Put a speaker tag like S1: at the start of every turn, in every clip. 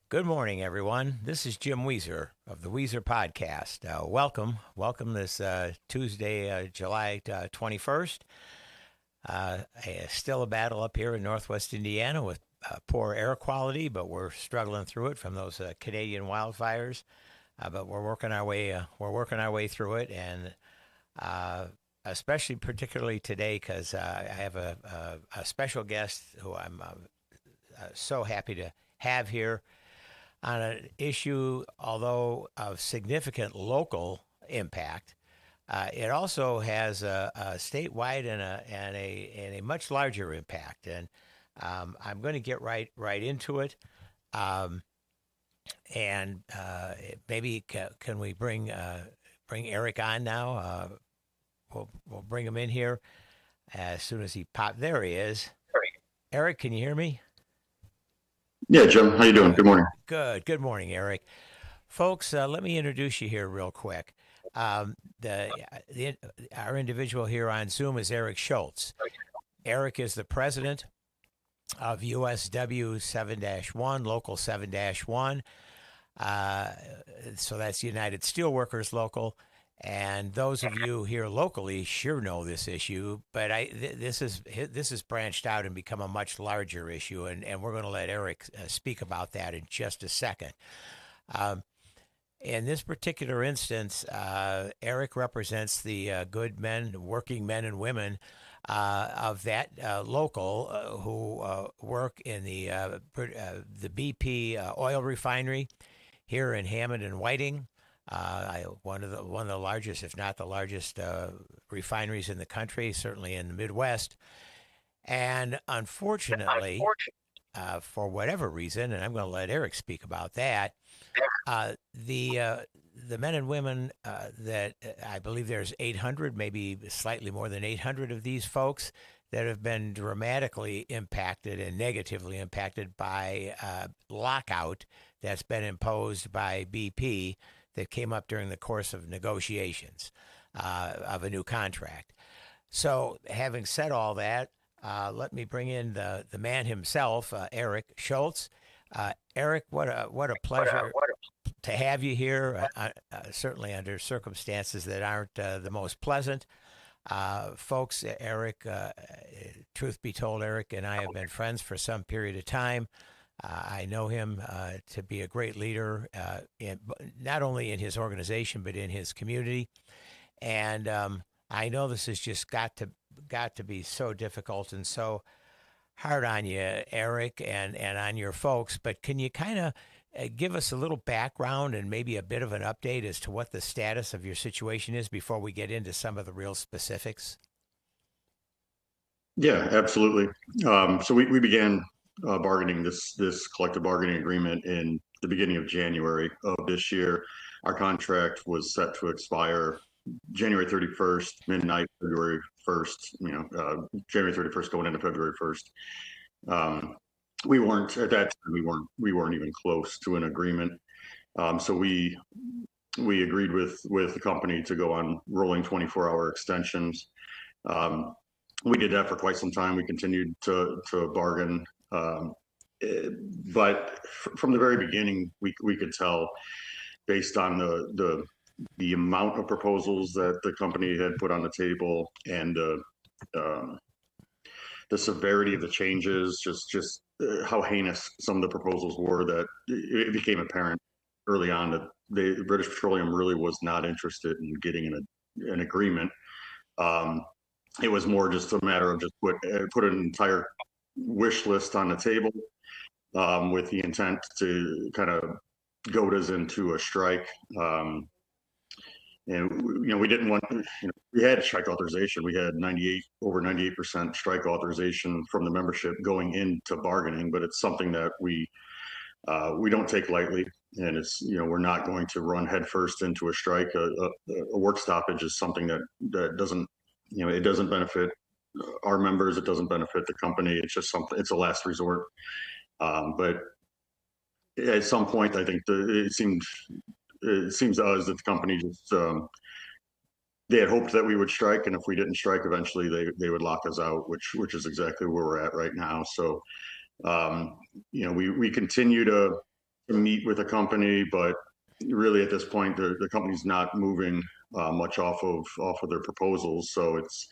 S1: Good morning, everyone. This is Jim Wieser of the Wieser Podcast. Welcome this Tuesday, July 21st. Still a battle up here in Northwest Indiana with poor air quality, but we're struggling through it from those Canadian wildfires. But we're working our way. We're working our way through it, and especially particularly today because I have a special guest who I'm so happy to have here on an issue, although of significant local impact. It also has a statewide and a much larger impact, and I'm going to get right into it. Um, and maybe can we bring Eric on now? We'll bring him in here as soon as he pops. There he is. Eric, can you hear me?
S2: Yeah, Jim, how you doing?
S1: Good.
S2: Good morning.
S1: Good morning, Eric. Folks, let me introduce you here real quick. Um, the, the Our individual here on Zoom is Eric Schultz. Eric is the president of USW 7-1, Local 7-1. Uh, so that's United Steelworkers Local. And those of you here locally sure know this issue, but this is branched out and become a much larger issue, and we're going to let Eric speak about that in just a second. Um, in this particular instance, Eric represents the good men, working men and women of that local who work in the BP oil refinery here in Hammond and Whiting. One of the largest, if not the largest, refineries in the country, certainly in the Midwest. And unfortunately, for whatever reason, and I'm going to let Eric speak about that, the men and women that I believe there's 800, maybe slightly more than 800 of these folks that have been dramatically impacted and negatively impacted by lockout that's been imposed by BP that came up during the course of negotiations of a new contract. So, having said all that, let me bring in the man himself, Eric Schultz. Eric, what a pleasure to have you here. Certainly under circumstances that aren't the most pleasant. Folks, Eric, truth be told, Eric and I have been friends for some period of time. I know him to be a great leader, not only in his organization but in his community. And I know this has just got to be so difficult and so hard on you, Eric, and on your folks. But can you kind of give us a little background and maybe a bit of an update as to what the status of your situation is before we get into some of the real specifics?
S2: Yeah, absolutely. So we began bargaining this collective bargaining agreement in the beginning of January of this year. Our contract was set to expire January 31st, midnight, February 1st, January 31st going into February 1st. We weren't at that time, we weren't even close to an agreement. So we agreed with the company to go on rolling 24-hour extensions. We did that for quite some time. We continued to bargain. But from the very beginning, we could tell based on the amount of proposals that the company had put on the table and the severity of the changes, just how heinous some of the proposals were, that it became apparent early on that British Petroleum really was not interested in getting an agreement. It was more just a matter of just put an entire wish list on the table with the intent to kind of goad us into a strike. And we didn't want, we had strike authorization. We had over 98% strike authorization from the membership going into bargaining, but it's something that we don't take lightly. And it's, we're not going to run headfirst into a strike. A work stoppage is something that doesn't, it doesn't benefit our members. It doesn't benefit the company. It's just something, it's a last resort. But at some point, I think it seems to us that the company just, they had hoped that we would strike. And if we didn't strike, eventually they would lock us out, which is exactly where we're at right now. So, we continue to to meet with a company, but really at this point, the company's not moving much off of their proposals. So it's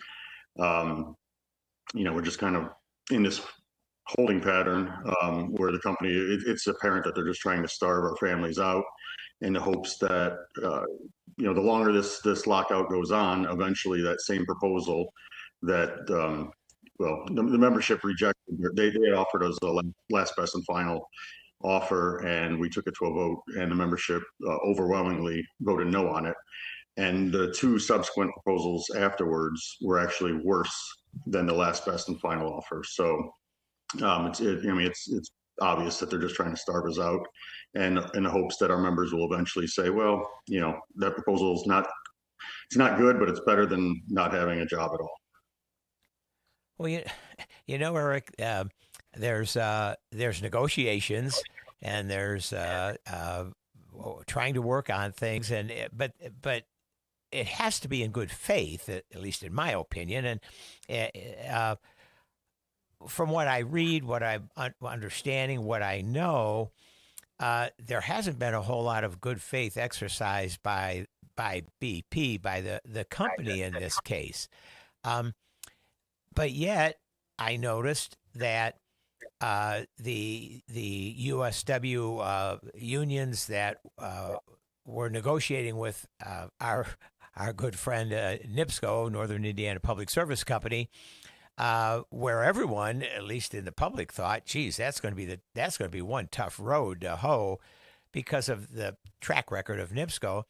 S2: we're just kind of in this holding pattern where the company it's apparent that they're just trying to starve our families out in the hopes that the longer this lockout goes on, eventually that same proposal that the membership rejected, they had offered us a last best and final offer, and we took it to a vote, and the membership overwhelmingly voted no on it. And the two subsequent proposals afterwards were actually worse than the last best and final offer. So it's obvious that they're just trying to starve us out, and in the hopes that our members will eventually say, well, that proposal is it's not good, but it's better than not having a job at all.
S1: Well, Eric, there's negotiations, and there's trying to work on things, but it has to be in good faith, at least in my opinion. And from what I read, what I'm understanding, what I know, there hasn't been a whole lot of good faith exercised by BP, by the company in this case. But yet, I noticed that the USW unions that were negotiating with our good friend NIPSCO, Northern Indiana Public Service Company, where everyone, at least in the public, thought, geez, that's going to be one tough road to hoe because of the track record of NIPSCO.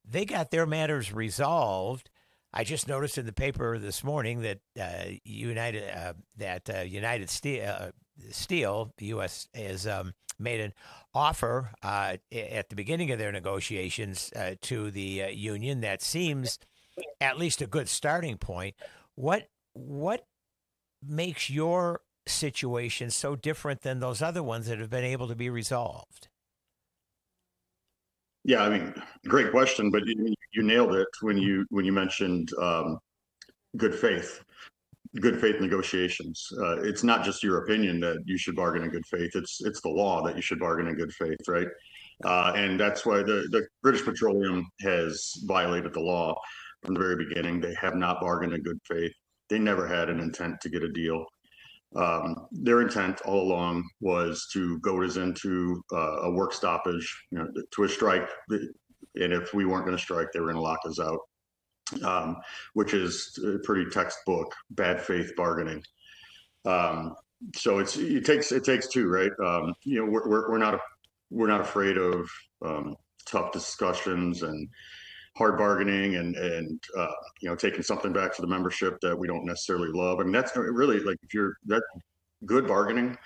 S1: They got their matters resolved. I just noticed in the paper this morning that United Steel, the U.S., has made an offer at the beginning of their negotiations to the union that seems at least a good starting point. What makes your situation so different than those other ones that have been able to be resolved?
S2: Yeah, I mean, great question, but you nailed it when you mentioned good faith negotiations. It's not just your opinion that you should bargain in good faith. It's the law that you should bargain in good faith, right? And that's why the British Petroleum has violated the law from the very beginning. They have not bargained in good faith. They never had an intent to get a deal. Their intent all along was to goad us into a work stoppage, to a strike. And if we weren't going to strike, they were going to lock us out, which is pretty textbook bad faith bargaining. So it takes two, right? We're not afraid of tough discussions and hard bargaining and taking something back to the membership that we don't necessarily love. I mean, that's really like that good bargaining,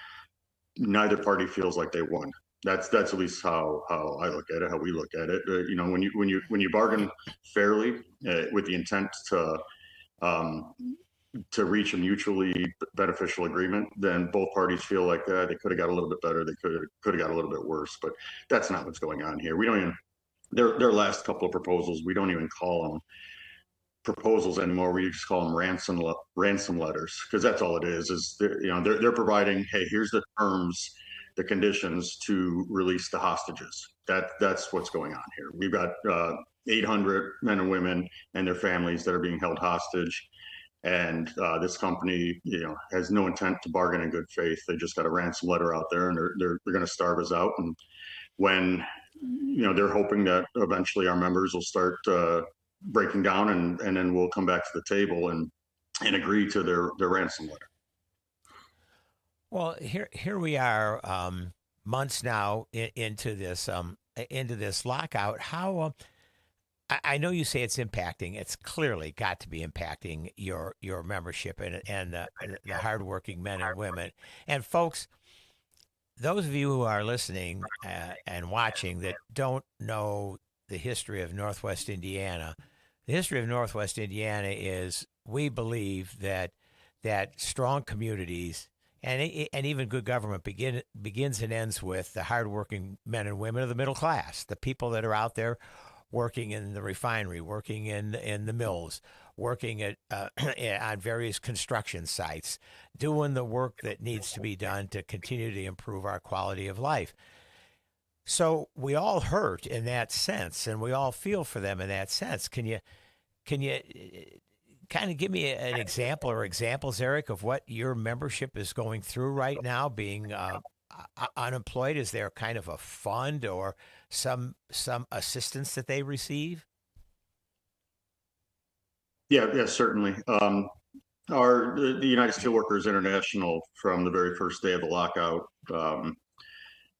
S2: neither party feels like they won. That's at least how I look at it, how we look at it. When you bargain fairly with the intent to reach a mutually beneficial agreement, then both parties feel like that they could have got a little bit better, they could have got a little bit worse. But that's not what's going on here. We don't even their last couple of proposals, we don't even call them proposals anymore. We just call them ransom letters, because that's all it is they're providing, hey, here's the terms, the conditions to release the hostages. That's what's going on here. We've got 800 men and women and their families that are being held hostage, and this company has no intent to bargain in good faith. They just got a ransom letter out there, and they're going to starve us out. And when they're hoping that eventually our members will start breaking down, and then we'll come back to the table and agree to their ransom letter.
S1: Well, here we are, months now into this lockout. How I know you say it's impacting. It's clearly got to be impacting your membership and the hardworking men and women. And folks, those of you who are listening and watching that don't know the history of Northwest Indiana, the history of Northwest Indiana is, we believe that strong communities and even good government begins and ends with the hardworking men and women of the middle class, the people that are out there working in the refinery, working in the mills, working at on various construction sites, doing the work that needs to be done to continue to improve our quality of life. So we all hurt in that sense, and we all feel for them in that sense. Can you kind of give me an example or examples, Eric, of what your membership is going through right now, being unemployed? Is there kind of a fund or some assistance that they receive?
S2: Yeah, certainly. The United Steelworkers International, from the very first day of the lockout,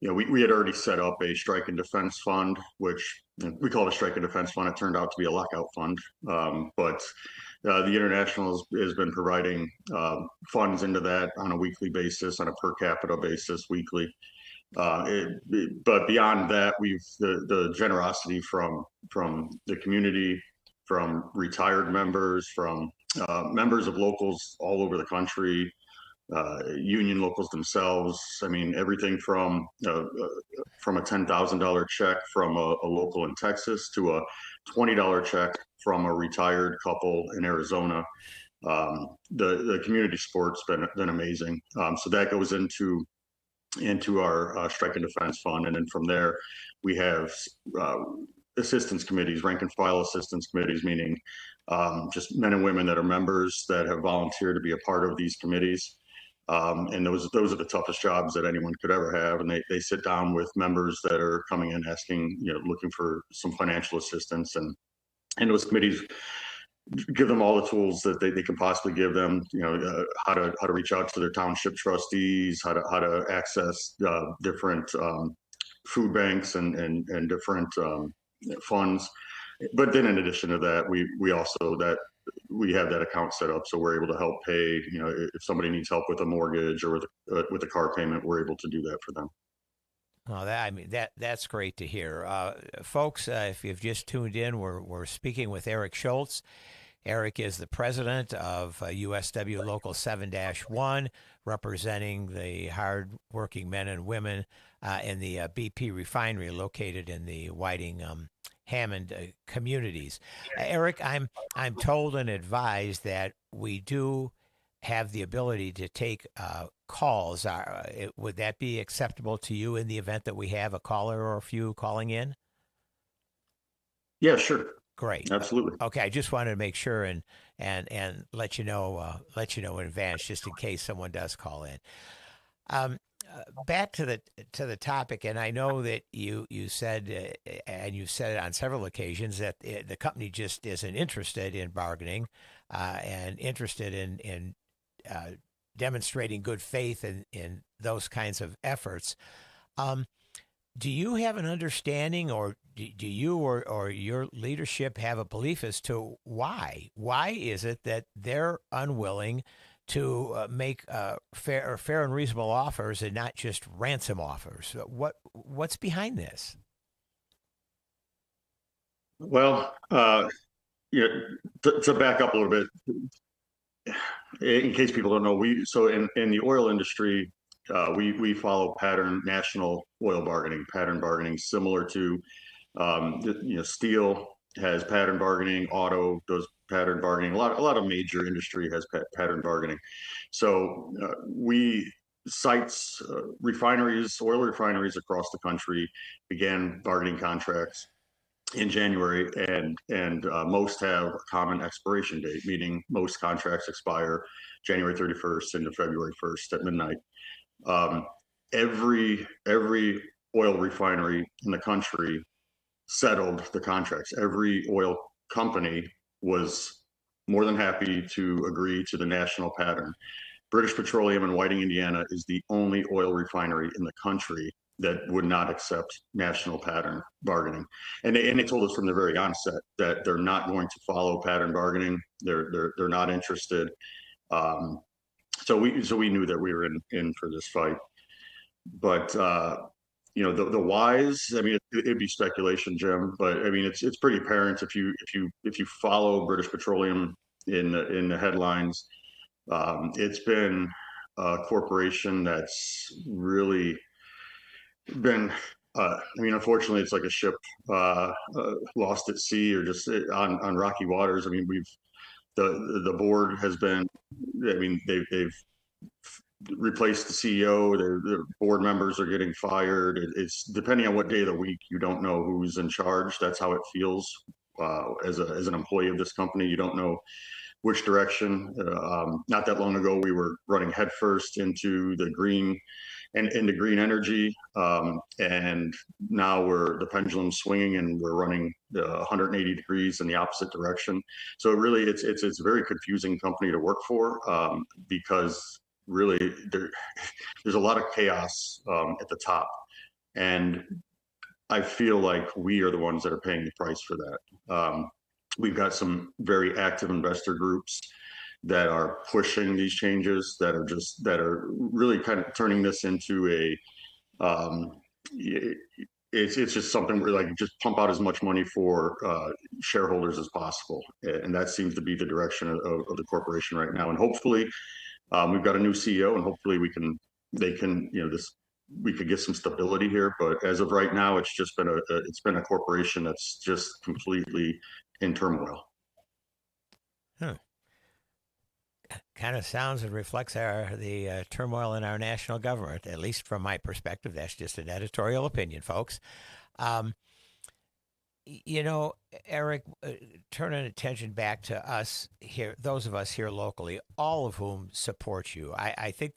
S2: we had already set up a strike and defense fund, which we called a strike and defense fund. It turned out to be a lockout fund. But the International has been providing funds into that on a weekly basis, on a per capita basis, weekly. But beyond that, the generosity from the community, from retired members, from members of locals all over the country, union locals themselves. I mean, everything from a $10,000 check from a local in Texas to a $20 check from a retired couple in Arizona. The community support's been amazing. So that goes into our strike and defense fund, and then from there we have assistance committees, rank and file assistance committees, meaning just men and women that are members that have volunteered to be a part of these committees. And those are the toughest jobs that anyone could ever have. And they sit down with members that are coming in asking, looking for some financial assistance. And those committees give them all the tools that they can possibly give them, how to reach out to their township trustees, how to access different food banks and different funds. But then in addition to that, we have that account set up, so we're able to help pay. If somebody needs help with a mortgage or with a car payment, we're able to do that for them.
S1: Well, that's great to hear, folks. If you've just tuned in, we're speaking with Eric Schultz. Eric is the president of USW Local 7-1, representing the hard-working men and women in the BP refinery located in the Whiting Hammond communities. Eric, I'm told and advised that we do have the ability to take calls. Would that be acceptable to you in the event that we have a caller or a few calling in?
S2: Yeah, sure.
S1: Great.
S2: Absolutely.
S1: Okay, I just wanted to make sure and let you know in advance, just in case someone does call in. Back to the topic, and I know that you said and you've said it on several occasions that the company just isn't interested in bargaining and interested in demonstrating good faith in those kinds of efforts. Do you have an understanding, or do you or your leadership have a belief as to why? Why is it that they're unwilling to make fair and reasonable offers and not just ransom offers? What's behind this?
S2: Well, to back up a little bit, in case people don't know, in the oil industry, we follow national oil pattern bargaining, similar to steel has pattern bargaining, auto does pattern bargaining. A lot of major industry has pattern bargaining. So oil refineries across the country began bargaining contracts in January, and most have a common expiration date, meaning most contracts expire January 31st into February 1st at midnight. Every oil refinery in the country settled the contracts. Every oil company was more than happy to agree to the national pattern. British Petroleum in Whiting, Indiana is the only oil refinery in the country that would not accept national pattern bargaining. And they told us from the very onset that they're not going to follow pattern bargaining. They're not interested. So we knew that we were in for this fight. But the whys, I mean, it'd be speculation, Jim, but I mean it's pretty apparent if you follow British Petroleum in the headlines. It's been a corporation that's really been unfortunately, it's like a ship lost at sea or just on rocky waters. I mean, the board has been, I mean, they've replaced the CEO. The board members are getting fired. It's depending on what day of the week. You don't know who's in charge. That's how it feels as an employee of this company. You don't know which direction. Not that long ago, we were running headfirst into the green and into green energy, and now the pendulum swinging, and we're running 180 degrees in the opposite direction. So really, it's a very confusing company to work for, because really there's a lot of chaos at the top, and I feel like we are the ones that are paying the price for that. We've got some very active investor groups that are pushing these changes, that are really kind of turning this into it's just something where, like, just pump out as much money for shareholders as possible, and that seems to be the direction of the corporation right now. And hopefully, we've got a new CEO, and hopefully we could get some stability here. But as of right now, it's been a corporation that's just completely in turmoil.
S1: Kind of sounds and reflects the turmoil in our national government, at least from my perspective. That's just an editorial opinion, folks. Eric, turning attention back to us here, those of us here locally, all of whom support you. I think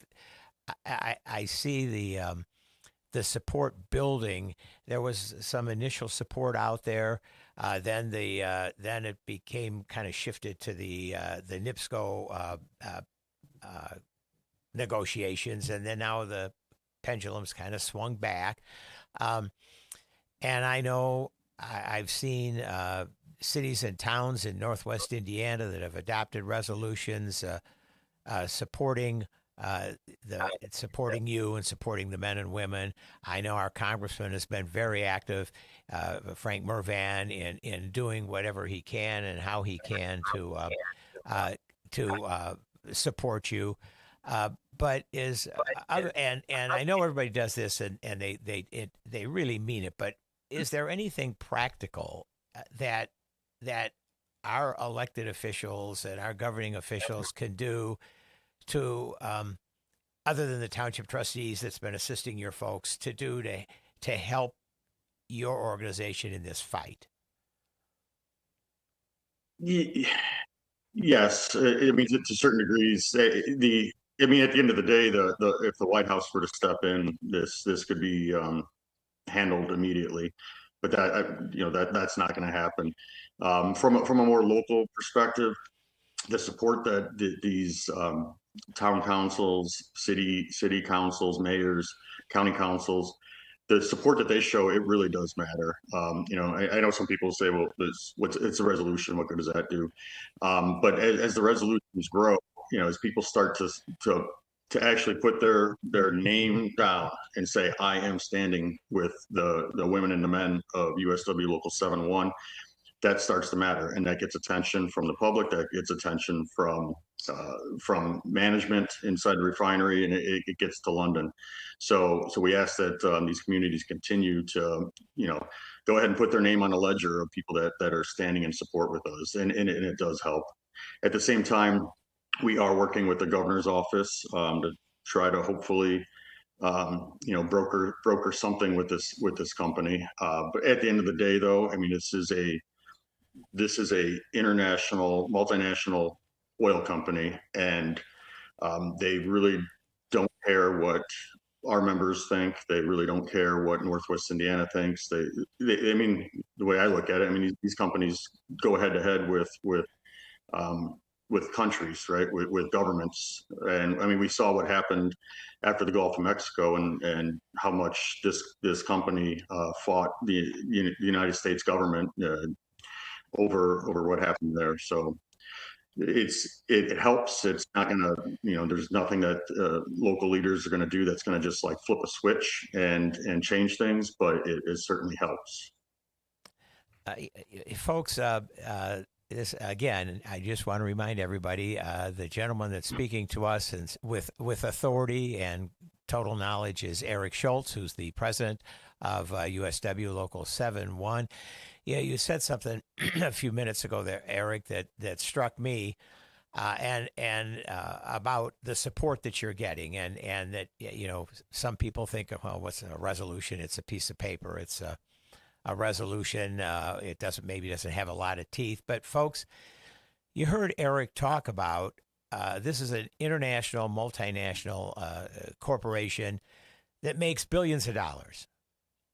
S1: I see the support building. There was some initial support out there. Then it became kind of shifted to the NIPSCO negotiations, and then now the pendulum's kind of swung back. And I know I've seen cities and towns in Northwest Indiana that have adopted resolutions supporting you and supporting the men and women. I know our congressman has been very active, Frank Mervan, in doing whatever he can and how he can to support you. But is other and I know everybody does this, and they really mean it. But is there anything practical that our elected officials and our governing officials can do to, other than the township trustees that's been assisting your folks, to help your organization in this fight?
S2: Yes, I mean, to certain degrees. At the end of the day, if the White House were to step in, this could be handled immediately, but that's not going to happen. From a more local perspective, the support that these town councils, city councils, mayors, county councils, the support that they show, it really does matter. I know some people say, well, it's a resolution, what good does that do? But as the resolutions grow, as people start to actually put their name down and say, I am standing with the women and the men of USW Local 7-1, that starts to matter, and that gets attention from the public, that gets attention from management inside the refinery, and it gets to London. So we ask that these communities continue to go ahead and put their name on a ledger of people that are standing in support with us, and it does help. At the same time, we are working with the governor's office to try to hopefully broker something with this company. But at the end of the day, though, I mean, this is a international, multinational oil company, and they really don't care what our members think. They really don't care what Northwest Indiana thinks. I mean, the way I look at it, I mean, these companies go head to head with countries, right? With governments. And I mean, we saw what happened after the Gulf of Mexico, and how much this company fought the United States government over what happened there. So it helps. It's not gonna, there's nothing that local leaders are gonna do that's gonna just like flip a switch and change things, but it certainly helps.
S1: Folks, this again, I just want to remind everybody, the gentleman that's speaking to us and with authority and total knowledge is Eric Schultz, who's the president of USW Local 7-1. Yeah, you said something a few minutes ago there, Eric, that struck me. and about the support that you're getting, and that some people think, well, what's a resolution? It's a piece of paper. It's a resolution. It doesn't have a lot of teeth. But folks, you heard Eric talk about this is an international, multinational corporation that makes billions of dollars,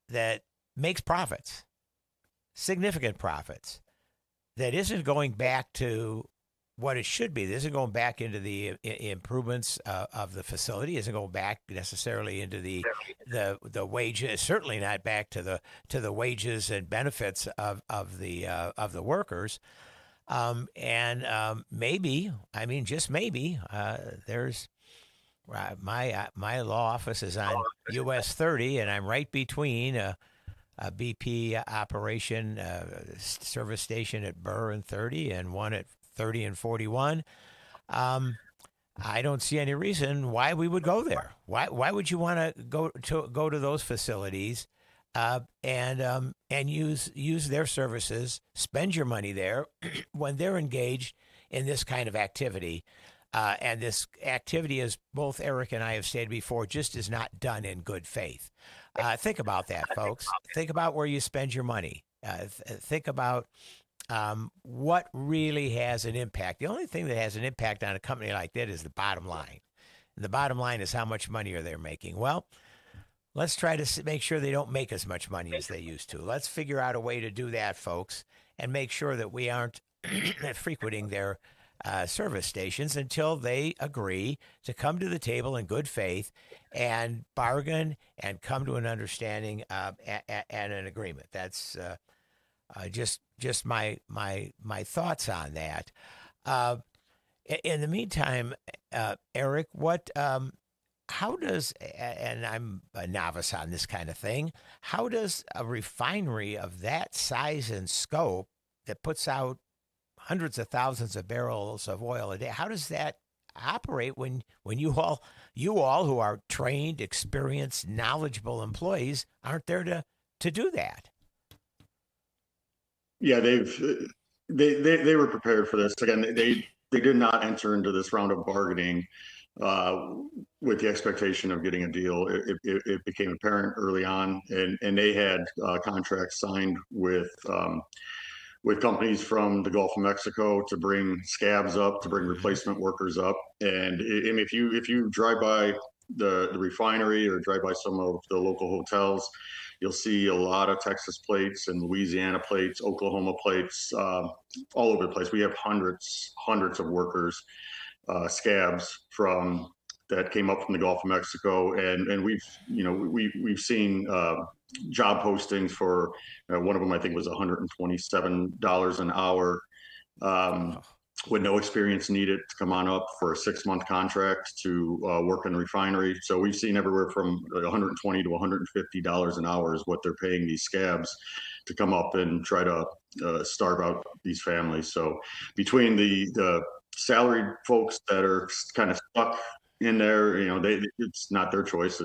S1: that makes profits, significant profits, that isn't going back to what it should be. This isn't going back into the improvements of the facility. Isn't going back necessarily into the wages. Certainly not back to the wages and benefits of the workers. Maybe, I mean, just maybe, there's my law office is on US 30, and I'm right between a BP operation service station at Burr and 30, and one at 30 and 41. I don't see any reason why we would go there. Why would you want to go to those facilities and use their services, spend your money there when they're engaged in this kind of activity? And this activity, as both Eric and I have stated before, just is not done in good faith. Think about that, folks. Think about where you spend your money. Think about what really has an impact. The only thing that has an impact on a company like that is the bottom line. And the bottom line is how much money are they making? Well, let's try to make sure they don't make as much money as they used to. Let's figure out a way to do that, folks, and make sure that we aren't frequenting their service stations until they agree to come to the table in good faith and bargain and come to an understanding and an agreement. That's just my thoughts on that. In the meantime, Eric, how does, and I'm a novice on this kind of thing, how does a refinery of that size and scope that puts out hundreds of thousands of barrels of oil a day, how does that operate when you all who are trained, experienced, knowledgeable employees aren't there to do that?
S2: Yeah, they were prepared for this. Again, they did not enter into this round of bargaining with the expectation of getting a deal. It became apparent early on, and they had contracts signed with companies from the Gulf of Mexico to bring scabs up, to bring replacement workers up. And if you drive by the refinery or drive by some of the local hotels, you'll see a lot of Texas plates and Louisiana plates, Oklahoma plates, all over the place. We have hundreds of workers, scabs from that came up from the Gulf of Mexico, and we've seen job postings for one of them. I think was $127 an hour. With no experience needed to come on up for a 6-month contract to work in the refinery. So we've seen everywhere from $120 to $150 an hour is what they're paying these scabs to come up and try to starve out these families. So between the salaried folks that are kind of stuck in there, it's not their choice.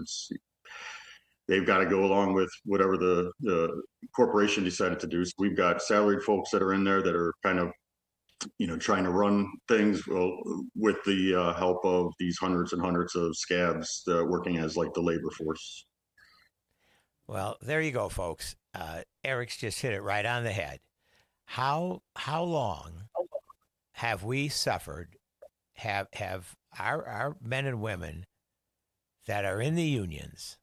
S2: They've got to go along with whatever the corporation decided to do. So we've got salaried folks that are in there that are kind of trying to run things with the help of these hundreds and hundreds of scabs working as like the labor force.
S1: Well, there you go, folks. Eric's just hit it right on the head. How long have we suffered? Have our men and women that are in the unions,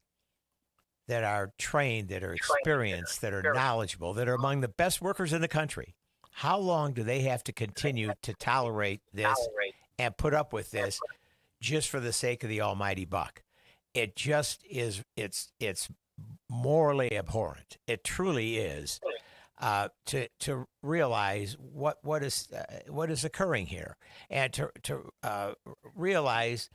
S1: that are trained, that are experienced, that are knowledgeable, that are among the best workers in the country? How long do they have to continue to tolerate this and put up with this just for the sake of the almighty buck? It just is, it's morally abhorrent. It truly is, to realize what is occurring here, and to realize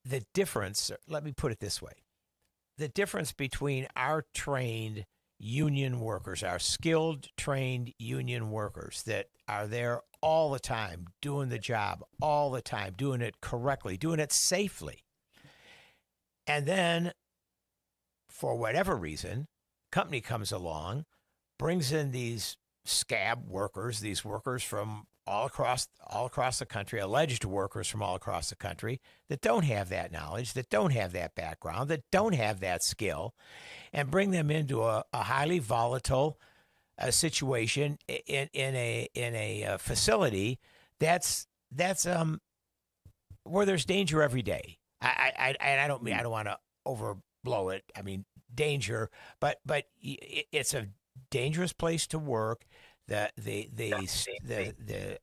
S1: the difference. Let me put it this way. The difference between our trained union workers, our skilled, trained union workers that are there all the time, doing the job all the time, doing it correctly, doing it safely. And then, for whatever reason, company comes along, brings in these scab workers, these workers from all across the country, alleged workers from all across the country that don't have that knowledge, that don't have that background, that don't have that skill, and bring them into a highly volatile situation in a facility that's where there's danger every day. I don't want to overblow it. I mean danger, but it's a dangerous place to work. The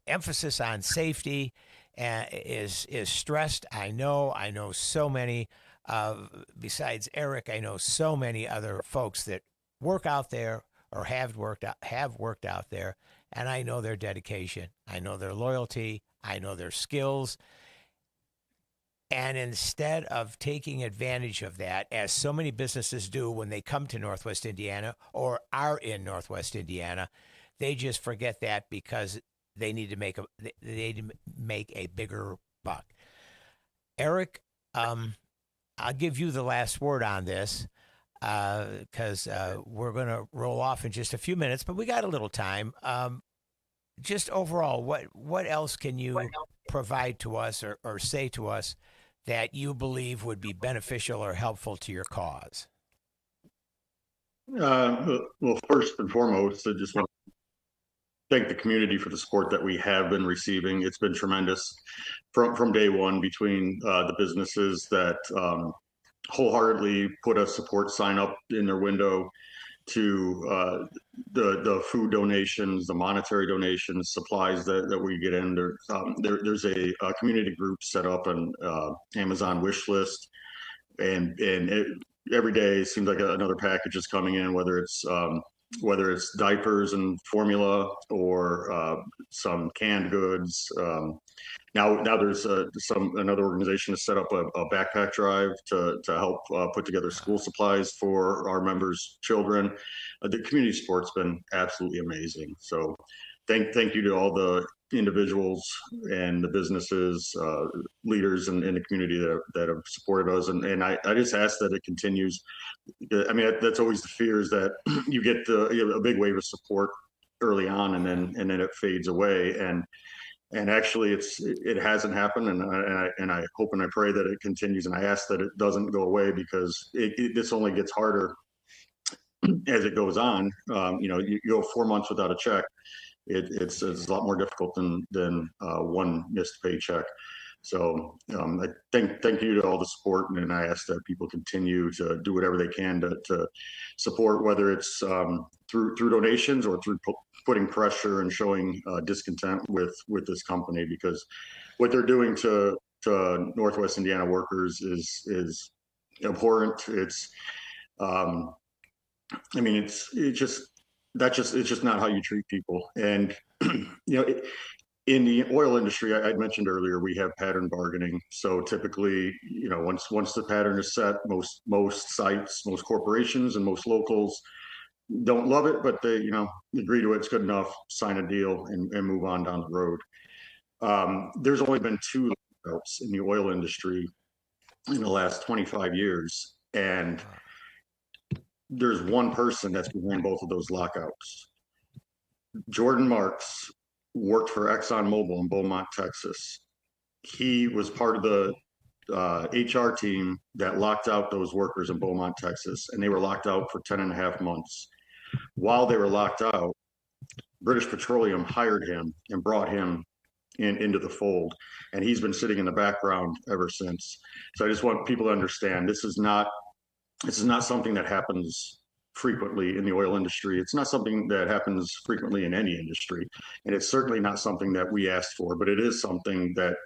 S1: emphasis on safety is stressed. I know so many. Besides Eric, I know so many other folks that work out there or have worked out there, and I know their dedication. I know their loyalty. I know their skills. And instead of taking advantage of that, as so many businesses do when they come to Northwest Indiana or are in Northwest Indiana, they just forget that because they need to make a bigger buck. Eric, I'll give you the last word on this because we're going to roll off in just a few minutes, but we got a little time. Just overall, what else can you provide to us or say to us that you believe would be beneficial or helpful to your cause?
S2: Well, first and foremost, I just want to thank the community for the support that we have been receiving. It's been tremendous from day one between the businesses that wholeheartedly put a support sign up in their window to the food donations, the monetary donations, supplies that we get in. There's a community group set up on Amazon wish list, and every day it seems like another package is coming in, whether it's diapers and formula or some canned goods. Now there's another organization to set up a backpack drive to help put together school supplies for our members' children. The community support's been absolutely amazing. So thank you to all the individuals and the businesses, leaders in the community that have supported us. And I just ask that it continues. I mean, that's always the fear, is that you get a big wave of support early on and then it fades away. And actually it hasn't happened, and I hope and I pray that it continues, and I ask that it doesn't go away, because this only gets harder as it goes on. You go 4 months without a check, it's a lot more difficult than one missed paycheck. So I thank you to all the support, and I ask that people continue to do whatever they can to support, whether it's through donations or through putting pressure and showing discontent with this company, because what they're doing to Northwest Indiana workers is abhorrent. It's it's just not how you treat people. And in the oil industry, I'd mentioned earlier, we have pattern bargaining. So typically, once the pattern is set, most sites, most corporations, and most locals don't love it, but they agree to it. It's good enough, sign a deal, and move on down the road. There's only been 2 lockouts in the oil industry in the last 25 years, and there's one person that's behind both of those lockouts. Jordan Marks worked for ExxonMobil in Beaumont, Texas. He was part of the HR team that locked out those workers in Beaumont, Texas, and they were locked out for 10 and a half months. While they were locked out, British Petroleum hired him and brought him into the fold, and he's been sitting in the background ever since. So I just want people to understand, this is not something that happens frequently in the oil industry. It's not something that happens frequently in any industry, and it's certainly not something that we asked for, but it is something that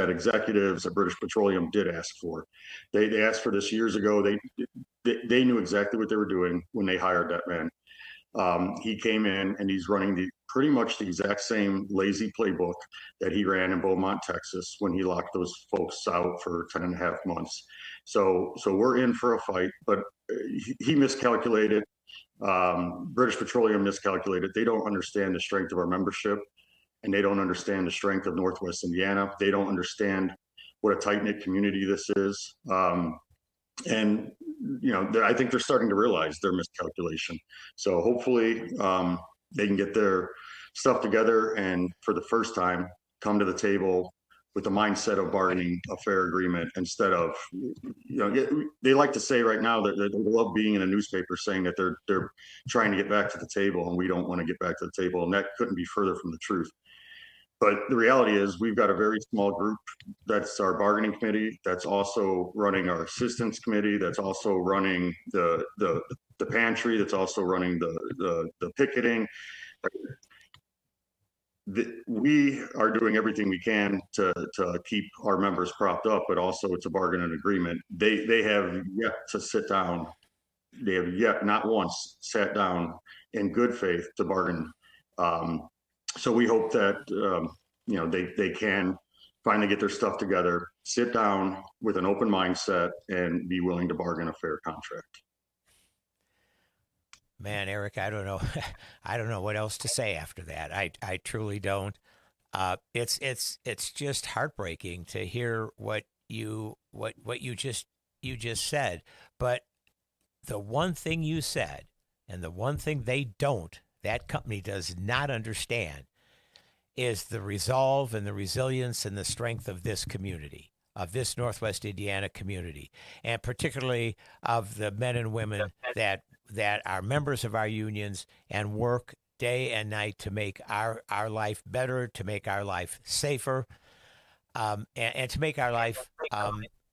S2: executives at British Petroleum did ask for. They asked for this years ago. They knew exactly what they were doing when they hired that man. He came in and he's running pretty much the exact same lazy playbook that he ran in Beaumont, Texas, when he locked those folks out for 10 and a half months. So we're in for a fight, but he miscalculated. British Petroleum miscalculated. They don't understand the strength of our membership, and they don't understand the strength of Northwest Indiana. They don't understand what a tight-knit community this is. And I think they're starting to realize their miscalculation. So hopefully they can get their stuff together and for the first time come to the table with the mindset of bargaining a fair agreement instead of, they like to say right now that they love being in a newspaper saying that they're trying to get back to the table and we don't want to get back to the table. And that couldn't be further from the truth. But the reality is we've got a very small group. That's our bargaining committee. That's also running our assistance committee. That's also running the pantry. That's also running the picketing. We are doing everything we can to keep our members propped up, but also it's a bargain and agreement. They have yet to sit down. They have yet not once sat down in good faith to bargain. So we hope that they can finally get their stuff together, sit down with an open mindset, and be willing to bargain a fair contract.
S1: Man, Eric, I don't know. I don't know what else to say after that. I truly don't. It's just heartbreaking to hear what you just said. But the one thing you said, and the one thing that company does not understand, is the resolve and the resilience and the strength of this community, of this Northwest Indiana community, and particularly of the men and women that are members of our unions and work day and night to make our life better, to make our life safer, and to make our life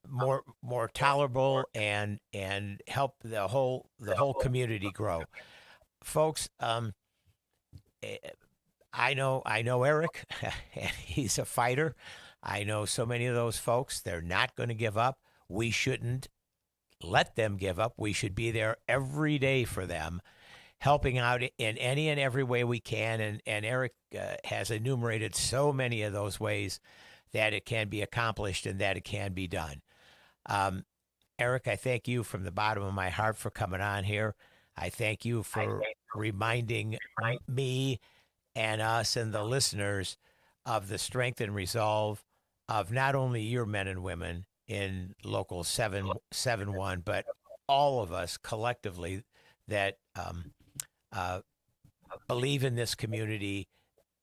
S1: more tolerable and help the whole community grow. Folks, I know Eric, and he's a fighter. I know so many of those folks. They're not going to give up. We shouldn't let them give up. We should be there every day for them, helping out in any and every way we can. And Eric has enumerated so many of those ways that it can be accomplished and that it can be done. Eric, I thank you from the bottom of my heart for coming on here. I thank you for reminding me and us and the listeners of the strength and resolve of not only your men and women in Local 771, but all of us collectively that believe in this community,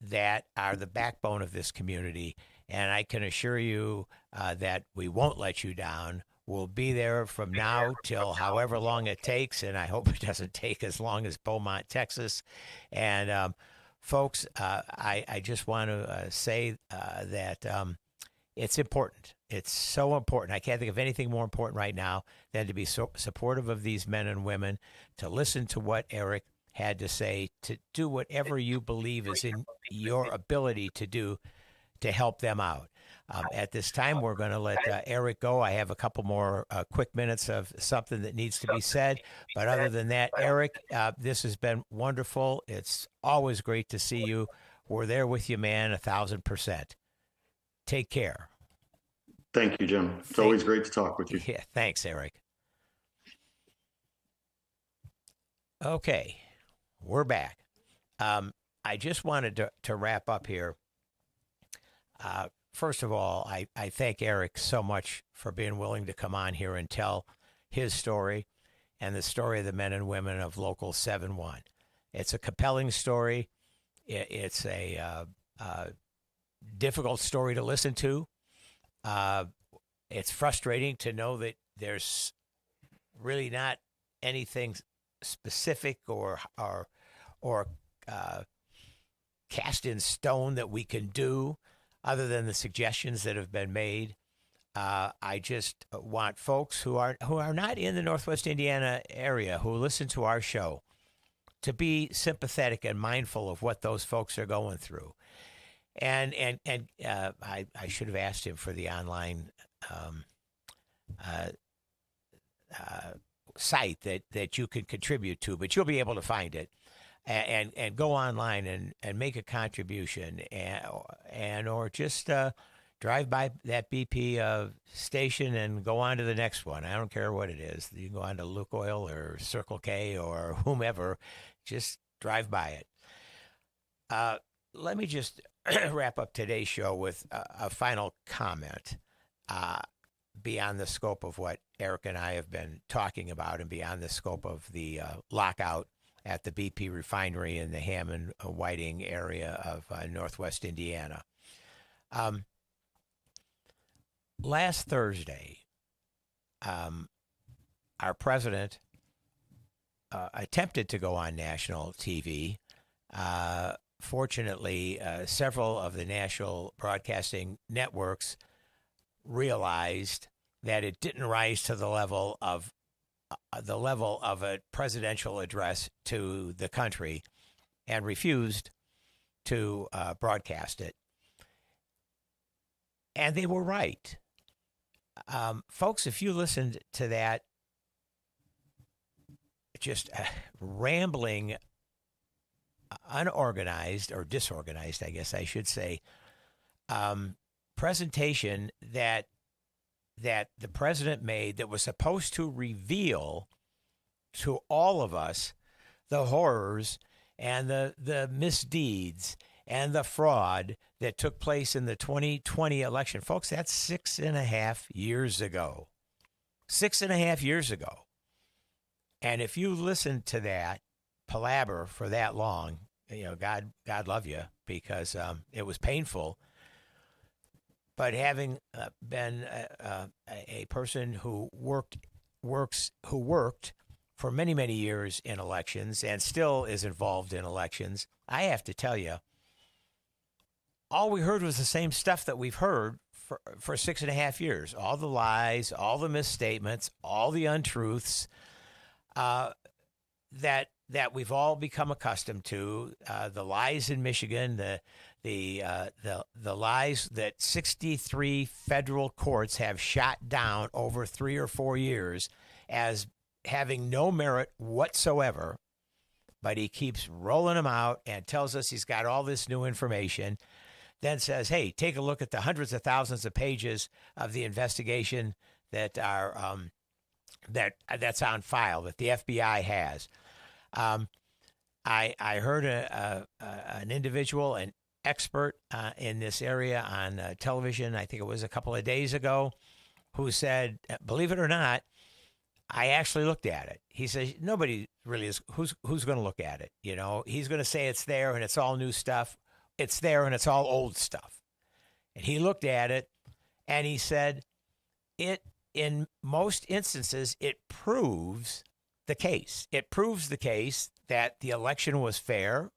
S1: that are the backbone of this community. And I can assure you that we won't let you down. We'll be there from now till however long it takes, and I hope it doesn't take as long as Beaumont, Texas. And folks, I just want to say that it's important. It's so important. I can't think of anything more important right now than to be so supportive of these men and women, to listen to what Eric had to say, to do whatever you believe is in your ability to do to help them out. At this time, we're going to let Eric go. I have a couple more quick minutes of something that needs to be said. But other than that, Eric, this has been wonderful. It's always great to see you. We're there with you, man, 1,000%. Take care.
S2: Thank you, Jim. It's always great to talk with you.
S1: Yeah, thanks, Eric. Okay, we're back. I just wanted to wrap up here. First of all, I thank Eric so much for being willing to come on here and tell his story and the story of the men and women of Local 7-1. It's a compelling story. It's a difficult story to listen to. It's frustrating to know that there's really not anything specific or cast in stone that we can do other than the suggestions that have been made. I just want folks who are not in the Northwest Indiana area, who listen to our show, to be sympathetic and mindful of what those folks are going through. And I should have asked him for the online site that you can contribute to, but you'll be able to find it. And go online and make a contribution, or just drive by that BP station and go on to the next one. I don't care what it is. You can go on to Lukoil or Circle K or whomever. Just drive by it. Let me just wrap up today's show with a final comment beyond the scope of what Eric and I have been talking about and beyond the scope of the lockout at the BP refinery in the Hammond-Whiting area of northwest Indiana. Last Thursday, our president attempted to go on national TV. Fortunately, several of the national broadcasting networks realized that it didn't rise to the level of a presidential address to the country, and refused to broadcast it. And they were right. Folks, if you listened to that just rambling, unorganized, or disorganized, I guess I should say, presentation that the president made, that was supposed to reveal to all of us the horrors and the misdeeds and the fraud that took place in the 2020 election. Folks, that's 6.5 years ago. 6.5 years ago. And if you listen to that palaver for that long, God love you, because it was painful. But having been a person who worked for many, many years in elections and still is involved in elections, I have to tell you, all we heard was the same stuff that we've heard for 6.5 years. All the lies, all the misstatements, all the untruths that we've all become accustomed to. The lies in Michigan, the lies that 63 federal courts have shot down over 3 or 4 years as having no merit whatsoever. But he keeps rolling them out and tells us he's got all this new information. Then says, hey, take a look at the hundreds of thousands of pages of the investigation that are that's on file, that the FBI has. I heard an individual, an expert in this area on television, I think it was a couple of days ago, who said, believe it or not, I actually looked at it. He says, nobody really is. Who's going to look at it? He's going to say it's there and it's all new stuff. It's there and it's all old stuff. And he looked at it and he said, in most instances, it proves the case. It proves the case that the election was fair,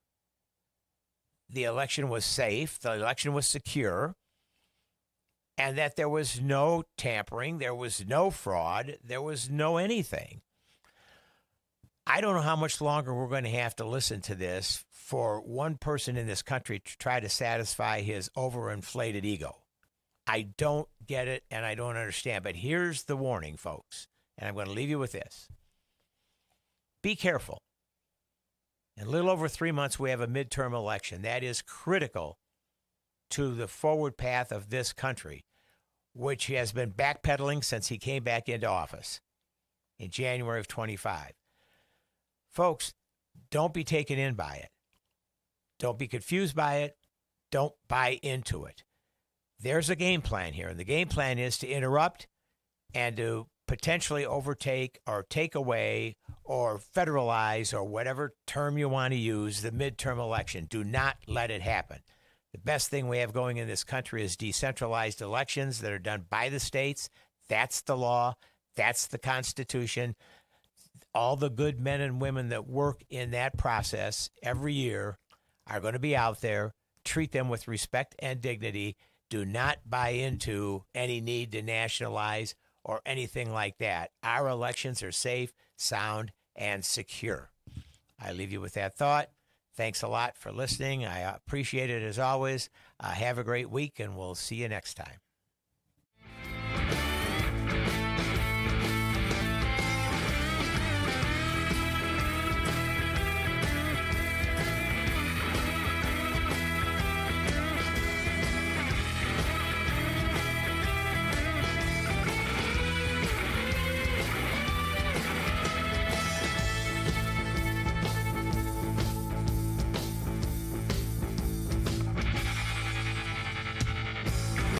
S1: the election was safe, the election was secure, and that there was no tampering, there was no fraud, there was no anything. I don't know how much longer we're going to have to listen to this for one person in this country to try to satisfy his overinflated ego. I don't get it, and I don't understand. But here's the warning, folks, and I'm going to leave you with this. Be careful. In a little over 3 months, we have a midterm election. That is critical to the forward path of this country, which has been backpedaling since he came back into office in January of 25. Folks, don't be taken in by it. Don't be confused by it. Don't buy into it. There's a game plan here, and the game plan is to interrupt and to potentially overtake or take away or federalize, or whatever term you want to use, the midterm election. Do not let it happen. The best thing we have going in this country is decentralized elections that are done by the states. That's the law. That's the Constitution. All the good men and women that work in that process every year are going to be out there. Treat them with respect and dignity. Do not buy into any need to nationalize or anything like that. Our elections are safe, sound, and secure. I leave you with that thought. Thanks a lot for listening. I appreciate it as always. Have a great week, and we'll see you next time.